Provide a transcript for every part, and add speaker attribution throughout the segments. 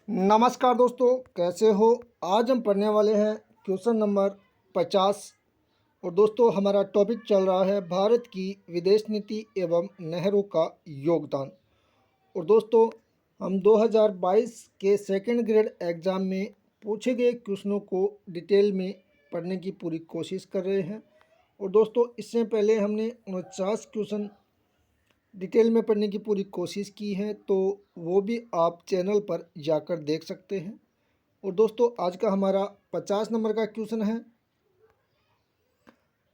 Speaker 1: नमस्कार दोस्तों, कैसे हो। आज हम पढ़ने वाले हैं क्वेश्चन नंबर 50। और दोस्तों हमारा टॉपिक चल रहा है भारत की विदेश नीति एवं नेहरू का योगदान। और दोस्तों हम 2022 के सेकंड ग्रेड एग्ज़ाम में पूछे गए क्वेश्चनों को डिटेल में पढ़ने की पूरी कोशिश कर रहे हैं। और दोस्तों इससे पहले हमने 49 क्वेश्चन डिटेल में पढ़ने की पूरी कोशिश की है, तो वो भी आप चैनल पर जाकर देख सकते हैं। और दोस्तों आज का हमारा 50 नंबर का क्वेश्चन है,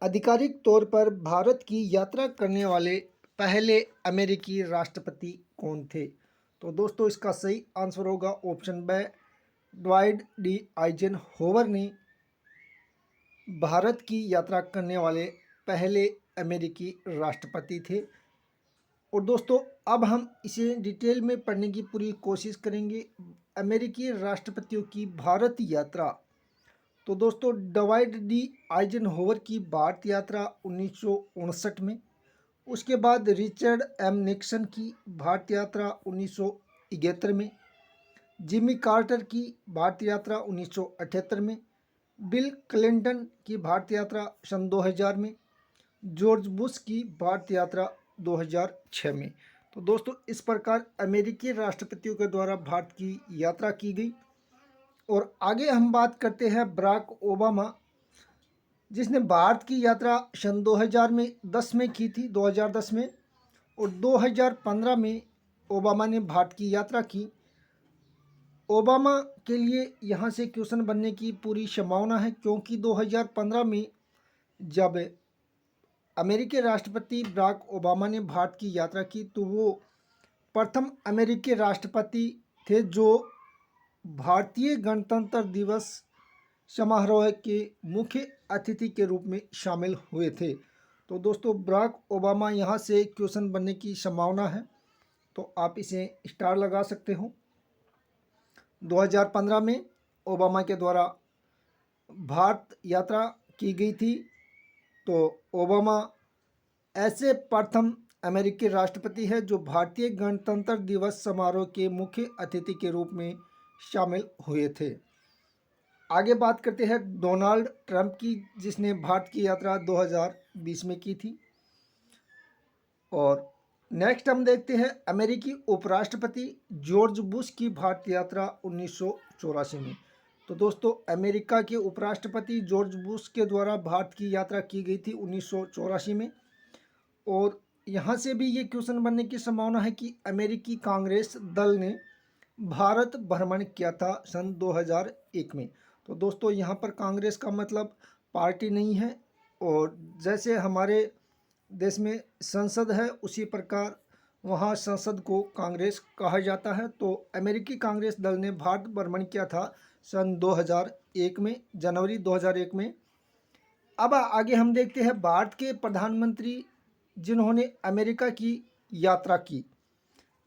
Speaker 1: आधिकारिक तौर पर भारत की यात्रा करने वाले पहले अमेरिकी राष्ट्रपति कौन थे। तो दोस्तों इसका सही आंसर होगा option B, Dwight D Eisenhower ने भारत की यात्रा करने वाले पहले अमेरिकी राष्ट्रपति थे। और दोस्तों अब हम इसे डिटेल में पढ़ने की पूरी कोशिश करेंगे। अमेरिकी राष्ट्रपतियों की भारत यात्रा। तो दोस्तों डवाइड डी आइजनहोवर की भारत यात्रा 1959 में, उसके बाद रिचर्ड एम निक्सन की भारत यात्रा 1971 में, जिमी कार्टर की भारत यात्रा 1978 में, बिल क्लिंटन की भारत यात्रा सन 2000 में, जॉर्ज बुश की भारत यात्रा 2006 में। तो दोस्तों इस प्रकार अमेरिकी राष्ट्रपतियों के द्वारा भारत की यात्रा की गई। और आगे हम बात करते हैं बराक ओबामा, जिसने भारत की यात्रा सन 2010 में की थी, 2010 में। और 2015 में ओबामा ने भारत की यात्रा की। ओबामा के लिए यहाँ से क्वेश्चन बनने की पूरी संभावना है, क्योंकि 2015 में जब अमेरिकी राष्ट्रपति बराक ओबामा ने भारत की यात्रा की, तो वो प्रथम अमेरिकी राष्ट्रपति थे जो भारतीय गणतंत्र दिवस समारोह के मुख्य अतिथि के रूप में शामिल हुए थे। तो दोस्तों बराक ओबामा यहाँ से क्वेश्चन बनने की संभावना है, तो आप इसे स्टार लगा सकते हो। 2015 में ओबामा के द्वारा भारत यात्रा की गई थी। तो ओबामा ऐसे प्रथम अमेरिकी राष्ट्रपति है जो भारतीय गणतंत्र दिवस समारोह के मुख्य अतिथि के रूप में शामिल हुए थे। आगे बात करते हैं डोनाल्ड ट्रंप की, जिसने भारत की यात्रा 2020 में की थी। और नेक्स्ट हम देखते हैं अमेरिकी उपराष्ट्रपति जॉर्ज बुश की भारत यात्रा 1984 में। तो दोस्तों अमेरिका के उपराष्ट्रपति जॉर्ज बुश के द्वारा भारत की यात्रा की गई थी 1984 में। और यहाँ से भी ये क्वेश्चन बनने की संभावना है कि अमेरिकी कांग्रेस दल ने भारत भ्रमण किया था सन 2001 में। तो दोस्तों यहाँ पर कांग्रेस का मतलब पार्टी नहीं है, और जैसे हमारे देश में संसद है उसी प्रकार वहाँ संसद को कांग्रेस कहा जाता है। तो अमेरिकी कांग्रेस दल ने भारत भ्रमण किया था सन 2001 में, जनवरी 2001 में। अब आगे हम देखते हैं भारत के प्रधानमंत्री जिन्होंने अमेरिका की यात्रा की।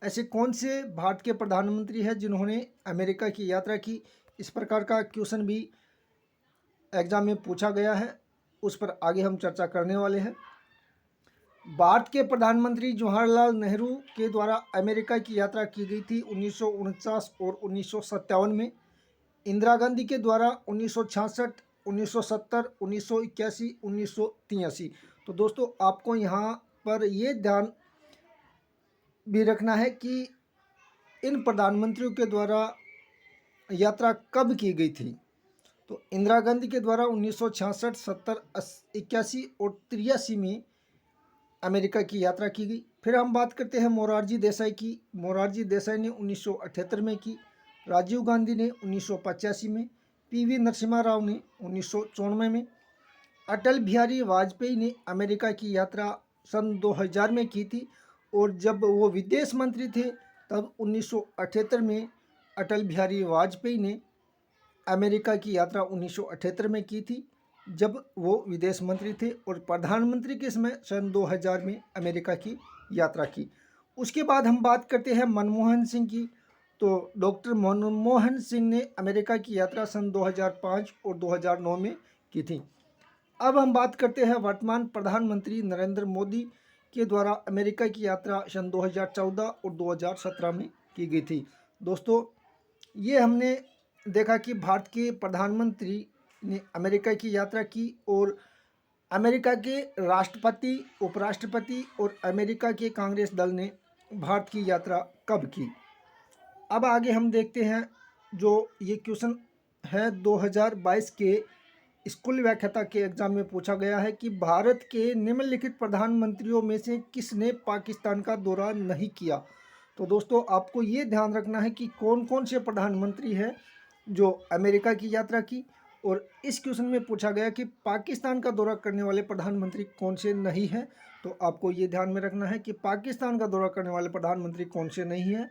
Speaker 1: ऐसे कौन से भारत के प्रधानमंत्री हैं जिन्होंने अमेरिका की यात्रा की, इस प्रकार का क्वेश्चन भी एग्जाम में पूछा गया है, उस पर आगे हम चर्चा करने वाले हैं। भारत के प्रधानमंत्री जवाहरलाल नेहरू के द्वारा अमेरिका की यात्रा की गई थी 1949 और 1957 में। इंदिरा गांधी के द्वारा 1966, 1970, 1981, 1983। तो दोस्तों आपको यहाँ पर ये ध्यान भी रखना है कि इन प्रधानमंत्रियों के द्वारा यात्रा कब की गई थी। तो इंदिरा गांधी के द्वारा 1966, 70, 81 और 83 में अमेरिका की यात्रा की गई। फिर हम बात करते हैं मोरारजी देसाई की। मोरारजी देसाई ने 1978 में की, राजीव गांधी ने 1985 में, पीवी नरसिम्हा राव ने 1994 में, अटल बिहारी वाजपेयी ने अमेरिका की यात्रा सन 2000 में की थी। और जब वो विदेश मंत्री थे तब 1978 में अटल बिहारी वाजपेयी ने अमेरिका की यात्रा 1978 में की थी, जब वो विदेश मंत्री थे। और प्रधानमंत्री के समय सन 2000 में अमेरिका की यात्रा की। उसके बाद हम बात करते हैं मनमोहन सिंह की। तो डॉक्टर मनमोहन सिंह ने अमेरिका की यात्रा सन 2005 और 2009 में की थी। अब हम बात करते हैं वर्तमान प्रधानमंत्री नरेंद्र मोदी के द्वारा अमेरिका की यात्रा सन 2014 और 2017 में की गई थी। दोस्तों ये हमने देखा कि भारत के प्रधानमंत्री ने अमेरिका की यात्रा की और अमेरिका के राष्ट्रपति, उपराष्ट्रपति और अमेरिका के कांग्रेस दल ने भारत की यात्रा कब की। अब आगे हम देखते हैं, जो ये क्वेश्चन है 2022 के स्कूल व्याख्याता के एग्जाम में पूछा गया है कि भारत के निम्नलिखित प्रधानमंत्रियों में से किसने पाकिस्तान का दौरा नहीं किया। तो दोस्तों आपको ये ध्यान रखना है कि कौन कौन से प्रधानमंत्री हैं जो अमेरिका की यात्रा की, और इस क्वेश्चन में पूछा गया कि पाकिस्तान का दौरा करने वाले प्रधानमंत्री कौन से नहीं हैं। तो आपको ये ध्यान में रखना है कि पाकिस्तान का दौरा करने वाले प्रधानमंत्री कौन से नहीं हैं।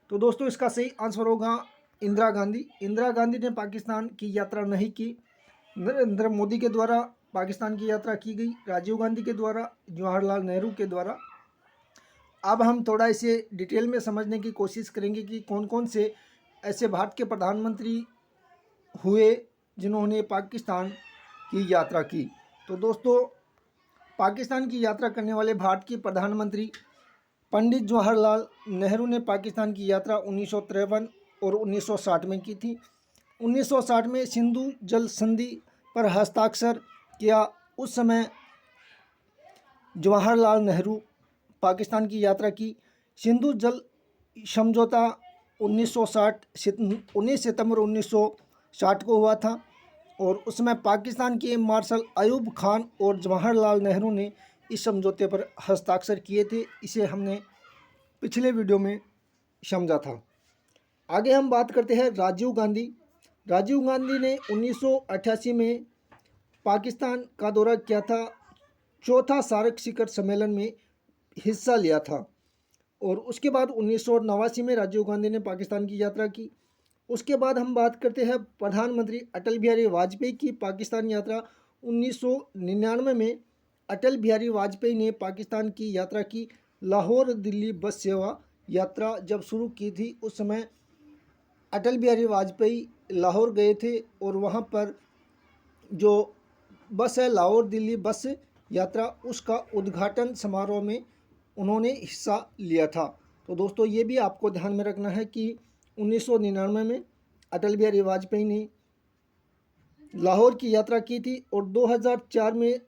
Speaker 1: तो दोस्तों इसका सही आंसर होगा इंदिरा गांधी। इंदिरा गांधी ने पाकिस्तान की यात्रा नहीं की। नरेंद्र मोदी के द्वारा पाकिस्तान की यात्रा की गई, राजीव गांधी के द्वारा, जवाहरलाल नेहरू के द्वारा। अब हम थोड़ा इसे डिटेल में समझने की कोशिश करेंगे कि कौन कौन से ऐसे भारत के प्रधानमंत्री हुए जिन्होंने पाकिस्तान की यात्रा की। तो दोस्तों पाकिस्तान की यात्रा करने वाले भारत के प्रधानमंत्री पंडित जवाहरलाल नेहरू ने पाकिस्तान की यात्रा 1953 और 1960 में की थी। 1960 में सिंधु जल संधि पर हस्ताक्षर किया। उस समय जवाहरलाल नेहरू पाकिस्तान की यात्रा की। सिंधु जल समझौता 19 सितंबर 1960 को हुआ था और उसमें पाकिस्तान के मार्शल अयूब खान और जवाहरलाल नेहरू ने इस समझौते पर हस्ताक्षर किए थे। इसे हमने पिछले वीडियो में समझा था। आगे हम बात करते हैं राजीव गांधी। राजीव गांधी ने 1988 में पाकिस्तान का दौरा किया था, चौथा सार्क शिखर सम्मेलन में हिस्सा लिया था और उसके बाद 1989 में राजीव गांधी ने पाकिस्तान की यात्रा की। उसके बाद हम बात करते हैं प्रधानमंत्री अटल बिहारी वाजपेयी की पाकिस्तान यात्रा। 1999 में अटल बिहारी वाजपेयी ने पाकिस्तान की यात्रा की। लाहौर दिल्ली बस सेवा यात्रा जब शुरू की थी उस समय अटल बिहारी वाजपेयी लाहौर गए थे और वहाँ पर जो बस है लाहौर दिल्ली बस यात्रा, उसका उद्घाटन समारोह में उन्होंने हिस्सा लिया था। तो दोस्तों ये भी आपको ध्यान में रखना है कि 1999 में अटल बिहारी वाजपेयी ने लाहौर की यात्रा की थी और 2004 में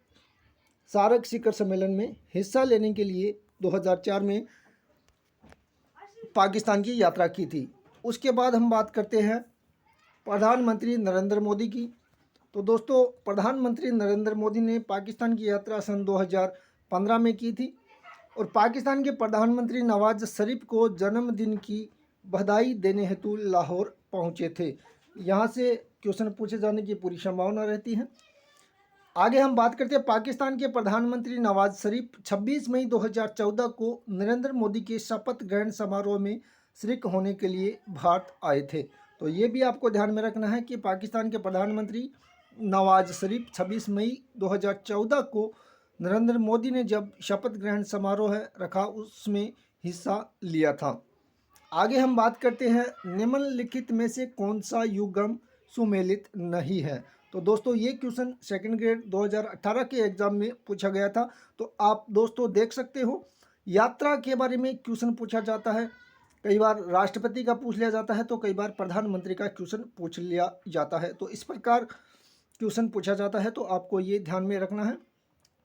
Speaker 1: सार्क शिखर सम्मेलन में हिस्सा लेने के लिए 2004 में पाकिस्तान की यात्रा की थी। उसके बाद हम बात करते हैं प्रधानमंत्री नरेंद्र मोदी की। तो दोस्तों प्रधानमंत्री नरेंद्र मोदी ने पाकिस्तान की यात्रा सन 2015 में की थी और पाकिस्तान के प्रधानमंत्री नवाज शरीफ को जन्मदिन की बधाई देने हेतु लाहौर पहुंचे थे। यहाँ से क्वेश्चन पूछे जाने की पूरी संभावना रहती है। आगे हम बात करते हैं पाकिस्तान के प्रधानमंत्री नवाज शरीफ 26 मई 2014 को नरेंद्र मोदी के शपथ ग्रहण समारोह में शरीक होने के लिए भारत आए थे। तो ये भी आपको ध्यान में रखना है कि पाकिस्तान के प्रधानमंत्री नवाज शरीफ 26 मई 2014 को नरेंद्र मोदी ने जब शपथ ग्रहण समारोह रखा उसमें हिस्सा लिया था। आगे हम बात करते हैं निम्नलिखित में से कौन सा युग्म सुमेलित नहीं है। तो दोस्तों ये क्वेश्चन सेकंड ग्रेड 2018 के एग्ज़ाम में पूछा गया था। तो आप दोस्तों देख सकते हो यात्रा के बारे में क्वेश्चन पूछा जाता है, कई बार राष्ट्रपति का पूछ लिया जाता है तो कई बार प्रधानमंत्री का क्वेश्चन पूछ लिया जाता है। तो इस प्रकार क्वेश्चन पूछा जाता है, तो आपको ये ध्यान में रखना है।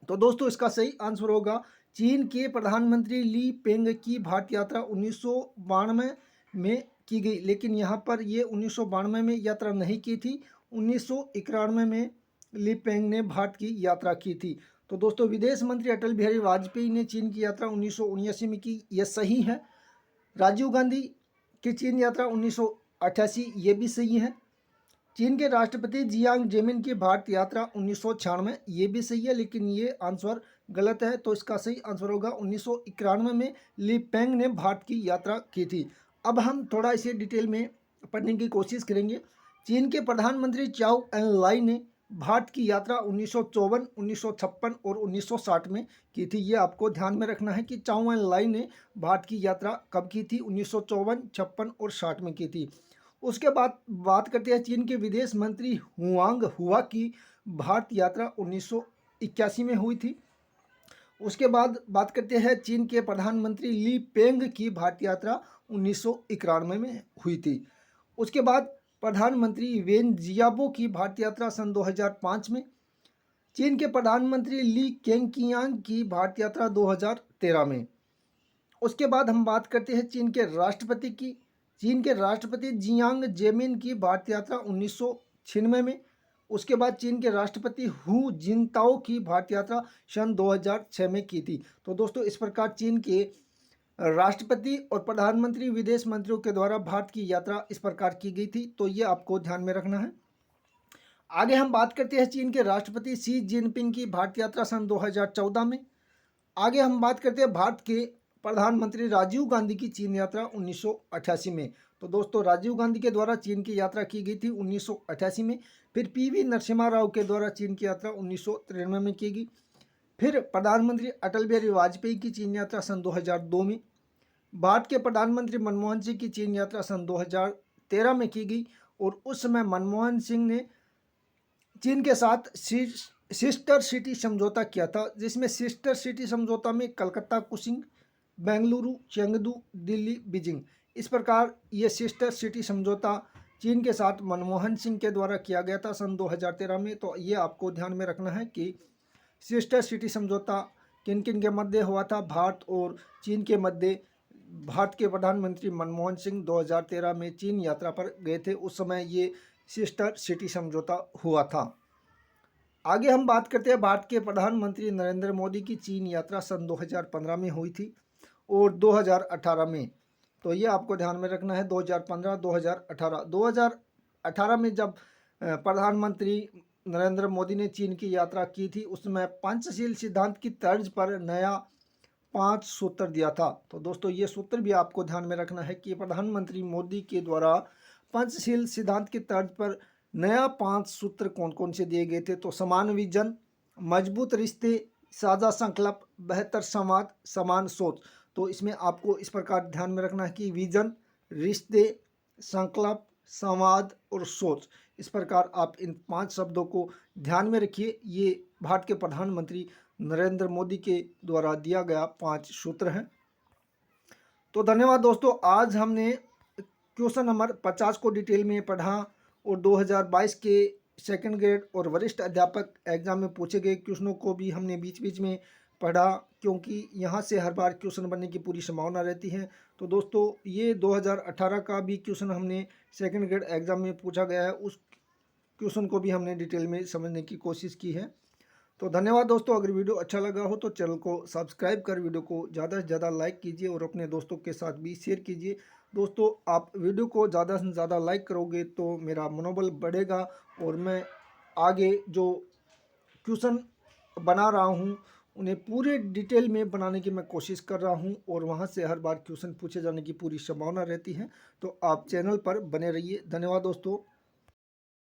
Speaker 1: तो दोस्तों इसका सही आंसर होगा चीन के प्रधानमंत्री ली पेंग की भारत यात्रा 1992 में की गई, लेकिन यहाँ पर ये 1992 में यात्रा नहीं की थी, 1991 में ली पेंग ने भारत की यात्रा की थी। तो दोस्तों विदेश मंत्री अटल बिहारी वाजपेयी ने चीन की यात्रा 1979 में की, यह सही है। राजीव गांधी की चीन यात्रा 1988, ये भी सही है। चीन के राष्ट्रपति जियांग जेमिन की भारत यात्रा 1996, ये भी सही है, लेकिन ये आंसर गलत है। तो इसका सही आंसर होगा 1991 में ली पेंग ने भारत की यात्रा की थी। अब हम थोड़ा इसे डिटेल में पढ़ने की कोशिश करेंगे। चीन के प्रधानमंत्री चाउ एन लाई ने भारत की यात्रा 1954, 1956 और 1960 में की थी। ये आपको ध्यान में रखना है कि चाउ एन लाई ने भारत की यात्रा कब की थी, 1954, 56 और 60 में की थी। उसके बाद बात करते हैं चीन के विदेश मंत्री हुआंग हुआ की भारत यात्रा 1981 में हुई थी। उसके बाद बात करते हैं चीन के प्रधानमंत्री ली पेंग की भारत यात्रा 1991 में हुई थी। उसके बाद प्रधानमंत्री वेन जियाबो की भारत यात्रा सन 2005 में, चीन के प्रधानमंत्री ली केंगकियांग की भारत यात्रा 2013 में। उसके बाद हम बात करते हैं चीन के राष्ट्रपति की। चीन के राष्ट्रपति जियांग जेमिन की भारत यात्रा 1996 में। उसके बाद चीन के राष्ट्रपति हु जिनताओ की भारत यात्रा सन 2006 में की थी। तो दोस्तों इस प्रकार चीन के राष्ट्रपति और प्रधानमंत्री विदेश मंत्रियों के द्वारा भारत की यात्रा इस प्रकार की गई थी। तो ये आपको ध्यान में रखना है। आगे हम बात करते हैं चीन के राष्ट्रपति शी जिनपिंग की भारत यात्रा सन 2014 में। आगे हम बात करते हैं भारत के प्रधानमंत्री राजीव गांधी की चीन यात्रा 1988 में। तो दोस्तों राजीव गांधी के द्वारा चीन की यात्रा की गई थी 1988 में। फिर पीवी नरसिम्हा राव के द्वारा चीन की यात्रा 1993 में की गई। फिर प्रधानमंत्री अटल बिहारी वाजपेयी की चीन यात्रा सन 2002 में। भारत के प्रधानमंत्री मनमोहन सिंह की चीन यात्रा सन 2013 में की गई और उस समय मनमोहन सिंह ने चीन के साथ सिस्टर सिटी समझौता किया था, जिसमें सिस्टर सिटी समझौता में Calcutta, Cushing, Bengaluru, Chengdu, Delhi, Beijing, इस प्रकार ये सिस्टर सिटी समझौता चीन के साथ मनमोहन सिंह के द्वारा किया गया था सन 2013 में। तो ये आपको ध्यान में रखना है कि सिस्टर सिटी समझौता किन किन के मध्य हुआ था, भारत और चीन के मध्य। भारत के प्रधानमंत्री मनमोहन सिंह 2013 में चीन यात्रा पर गए थे, उस समय ये सिस्टर सिटी समझौता हुआ था। आगे हम बात करते हैं भारत के प्रधानमंत्री नरेंद्र मोदी की चीन यात्रा सन 2015 में हुई थी और 2018 में। तो ये आपको ध्यान में रखना है 2015, 2018। 2018 में जब प्रधानमंत्री नरेंद्र मोदी ने चीन की यात्रा की थी, उसमें पंचशील सिद्धांत की तर्ज पर नया 5 सूत्र दिया था। तो दोस्तों ये सूत्र भी आपको ध्यान में रखना है कि प्रधानमंत्री मोदी के द्वारा पंचशील सिद्धांत की तर्ज पर नया 5 सूत्र कौन कौन से दिए गए थे। तो समान विजन, मजबूत रिश्ते, साझा संकल्प, बेहतर समाज, समान सोच। तो इसमें आपको इस प्रकार ध्यान में रखना है कि विजन, रिश्ते, संकल्प, समाज और सोच, इस प्रकार आप इन 5 शब्दों को ध्यान में रखिए। ये भारत के प्रधानमंत्री नरेंद्र मोदी के द्वारा दिया गया 5 सूत्र हैं। तो धन्यवाद दोस्तों, आज हमने क्वेश्चन नंबर 50 को डिटेल में पढ़ा और 2022 के सेकंड ग्रेड और वरिष्ठ अध्यापक एग्जाम में पूछे गए क्वेश्चनों को भी हमने बीच बीच में पढ़ा, क्योंकि यहाँ से हर बार क्वेश्चन बनने की पूरी संभावना रहती है। तो दोस्तों ये 2018 का भी क्वेश्चन हमने सेकंड ग्रेड एग्जाम में पूछा गया है, उस क्वेश्चन को भी हमने डिटेल में समझने की कोशिश की है। तो धन्यवाद दोस्तों, अगर वीडियो अच्छा लगा हो तो चैनल को सब्सक्राइब कर वीडियो को ज़्यादा से ज़्यादा लाइक कीजिए और अपने दोस्तों के साथ भी शेयर कीजिए। दोस्तों आप वीडियो को ज़्यादा से ज़्यादा लाइक करोगे तो मेरा मनोबल बढ़ेगा और मैं आगे जो क्वेश्चन बना रहा हूँ उन्हें पूरे डिटेल में बनाने की मैं कोशिश कर रहा हूँ और वहाँ से हर बार क्वेश्चन पूछे जाने की पूरी संभावना रहती है। तो आप चैनल पर बने रहिए। धन्यवाद दोस्तों।